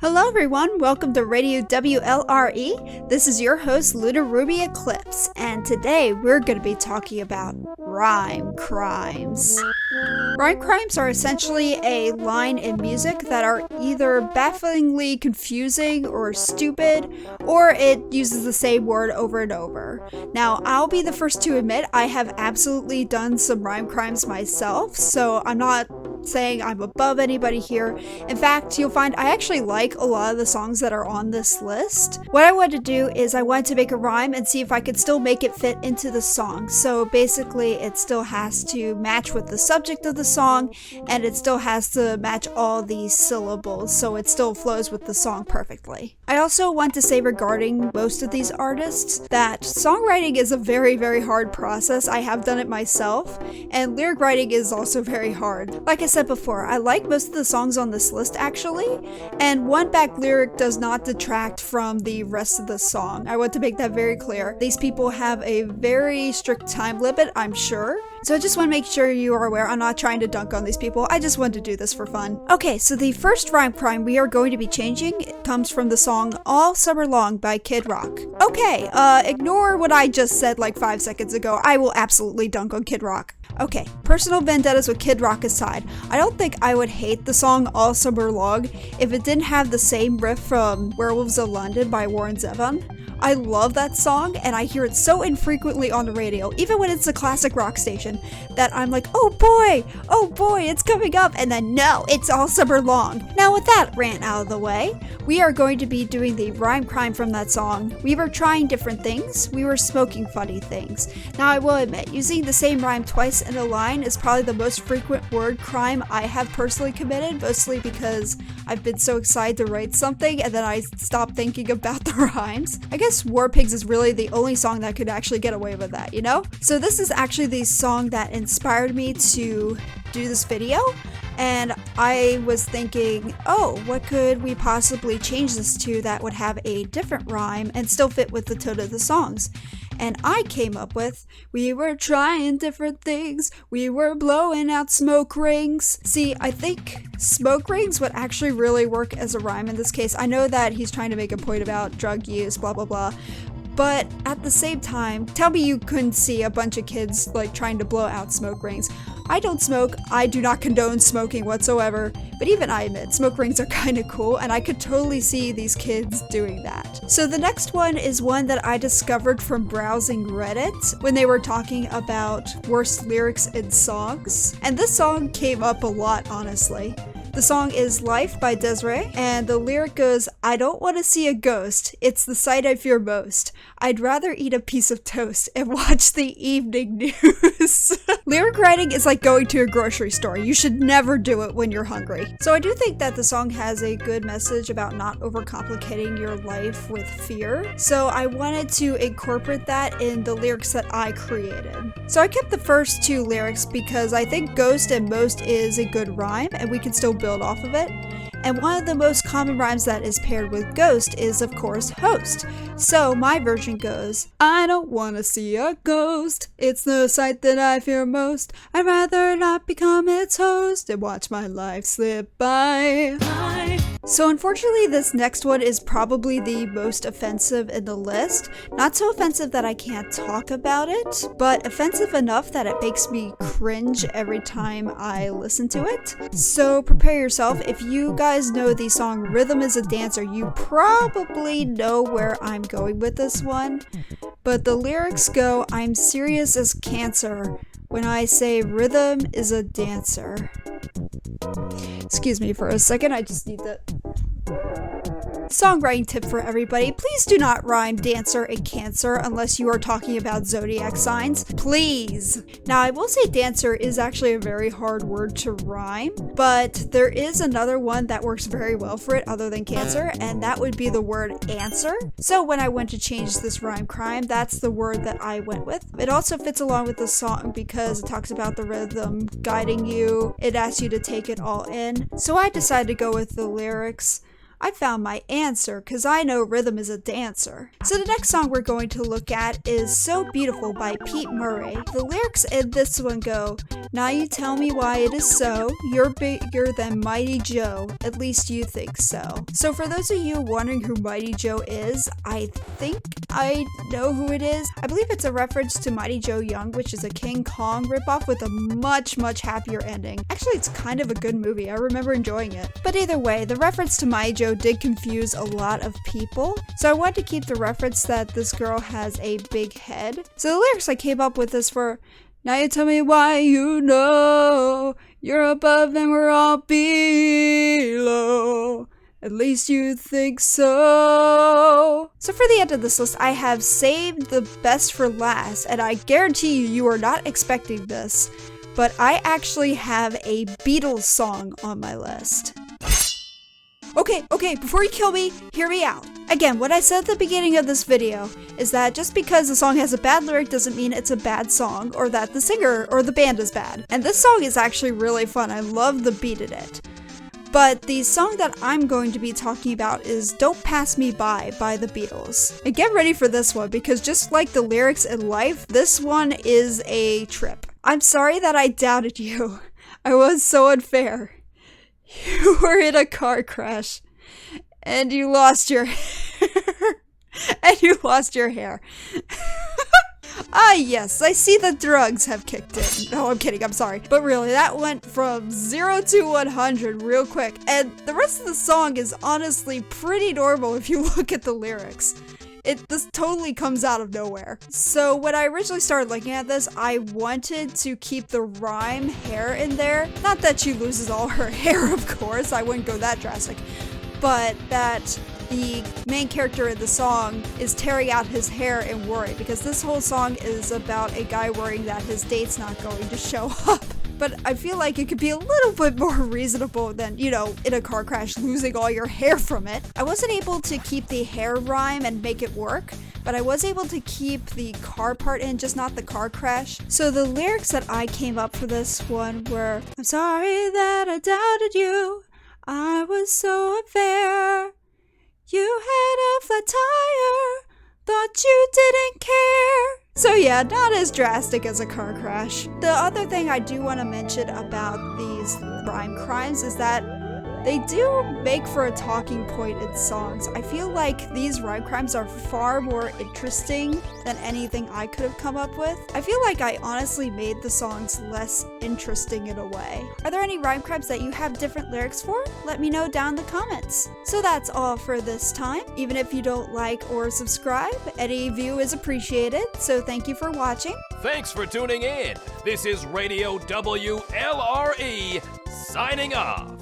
Hello everyone, welcome to Radio WLRE. This is your host Lunar Ruby Eclipse, and today we're going to be talking about rhyme crimes. Rhyme crimes are essentially a line in music that are either bafflingly confusing or stupid, or it uses the same word over and over. Now, I'll be the first to admit I have absolutely done some rhyme crimes myself, so I'm not saying I'm above anybody here. In fact, you'll find I actually like a lot of the songs that are on this list. What I wanted to do is I wanted to make a rhyme and see if I could still make it fit into the song. So basically it still has to match with the subject of the song, and it still has to match all these syllables so it still flows with the song perfectly. I also want to say regarding most of these artists that songwriting is a very, very hard process. I have done it myself, and lyric writing is also very hard. Like I said before, I like most of the songs on this list actually, and one back lyric does not detract from the rest of the song. I want to make that very clear. These people have a very strict time limit, I'm sure. So I just want to make sure you are aware I'm not trying to dunk on these people, I just want to do this for fun. Okay, so the first rhyme crime we are going to be changing comes from the song All Summer Long by Kid Rock. Okay, ignore what I just said like 5 seconds ago. I will absolutely dunk on Kid Rock. Okay, personal vendettas with Kid Rock aside, I don't think I would hate the song All Summer Long if it didn't have the same riff from Werewolves of London by Warren Zevon. I love that song, and I hear it so infrequently on the radio, even when it's a classic rock station, that I'm like, oh boy, it's coming up, and then no, it's All Summer Long. Now with that rant out of the way, we are going to be doing the rhyme crime from that song. We were trying different things, we were smoking funny things. Now I will admit, using the same rhyme twice in a line is probably the most frequent word crime I have personally committed, mostly because I've been so excited to write something and then I stopped thinking about the rhymes. I guess War Pigs is really the only song that could actually get away with that, you know? So this is actually the song that inspired me to do this video, and I was thinking, oh, what could we possibly change this to that would have a different rhyme and still fit with the tone of the songs? And I came up with, we were trying different things, we were blowing out smoke rings. See, I think smoke rings would actually really work as a rhyme in this case. I know that he's trying to make a point about drug use, blah blah blah, but at the same time, tell me you couldn't see a bunch of kids like trying to blow out smoke rings. I don't smoke, I do not condone smoking whatsoever, but even I admit smoke rings are kinda cool, and I could totally see these kids doing that. So the next one is one that I discovered from browsing Reddit when they were talking about worst lyrics in songs, and this song came up a lot, honestly. The song is Life by Desiree, and the lyric goes, I don't want to see a ghost, it's the sight I fear most. I'd rather eat a piece of toast and watch the evening news. Lyric writing is like going to a grocery store. You should never do it when you're hungry. So I do think that the song has a good message about not overcomplicating your life with fear. So I wanted to incorporate that in the lyrics that I created. So I kept the first two lyrics because I think ghost and most is a good rhyme and we can still build off of it. And one of the most common rhymes that is paired with ghost is, of course, host. So my version goes, I don't wanna see a ghost, it's the sight that I fear most. I'd rather not become its host and watch my life slip by. So unfortunately, this next one is probably the most offensive in the list. Not so offensive that I can't talk about it, but offensive enough that it makes me cringe every time I listen to it. So prepare yourself. If you guys know the song Rhythm is a Dancer, you probably know where I'm going with this one. But the lyrics go, I'm serious as cancer when I say rhythm is a dancer. Excuse me for a second, I just need to... Songwriting tip for everybody, please do not rhyme dancer and cancer unless you are talking about zodiac signs. Please! Now I will say dancer is actually a very hard word to rhyme, but there is another one that works very well for it other than cancer, and that would be the word answer. So when I went to change this rhyme crime, that's the word that I went with. It also fits along with the song because it talks about the rhythm guiding you, it asks you to take it all in. So I decided to go with the lyrics, I found my answer, cause I know rhythm is a dancer. So the next song we're going to look at is So Beautiful by Pete Murray. The lyrics in this one go, "Now you tell me why it is so, you're bigger than Mighty Joe, at least you think so." So for those of you wondering who Mighty Joe is, I think I know who it is. I believe it's a reference to Mighty Joe Young, which is a King Kong ripoff with a much happier ending. Actually, it's kind of a good movie. I remember enjoying it. But either way, the reference to Mighty Joe did confuse a lot of people. So I wanted to keep the reference that this girl has a big head. So the lyrics I came up with is for, "Now you tell me why you know you're above and we're all below. At least you think so." So for the end of this list, I have saved the best for last, and I guarantee you are not expecting this, but I actually have a Beatles song on my list. Okay, before you kill me, hear me out. Again, what I said at the beginning of this video is that just because the song has a bad lyric doesn't mean it's a bad song, or that the singer or the band is bad. And this song is actually really fun. I love the beat in it. But the song that I'm going to be talking about is Don't Pass Me By the Beatles. And get ready for this one, because just like the lyrics in life, this one is a trip. I'm sorry that I doubted you. I was so unfair. You were in a car crash, and you lost your hair. Ah, yes, I see the drugs have kicked in. No, I'm kidding, I'm sorry. But really, that went from 0 to 100 real quick. And the rest of the song is honestly pretty normal if you look at the lyrics. This totally comes out of nowhere. So when I originally started looking at this, I wanted to keep the rhyme hair in there. Not that she loses all her hair, of course, I wouldn't go that drastic. But that the main character in the song is tearing out his hair in worry, because this whole song is about a guy worrying that his date's not going to show up. But I feel like it could be a little bit more reasonable than, you know, in a car crash losing all your hair from it. I wasn't able to keep the hair rhyme and make it work, but I was able to keep the car part in, just not the car crash. So the lyrics that I came up for this one were, "I'm sorry that I doubted you, I was so unfair. You had a flat tire, thought you didn't care." So yeah, not as drastic as a car crash. The other thing I do want to mention about these rhyme crimes is that they do make for a talking point in songs. I feel like these rhyme crimes are far more interesting than anything I could have come up with. I feel like I honestly made the songs less interesting in a way. Are there any rhyme crimes that you have different lyrics for? Let me know down in the comments. So that's all for this time. Even if you don't like or subscribe, any view is appreciated. So thank you for watching. Thanks for tuning in. This is Radio WLRE signing off.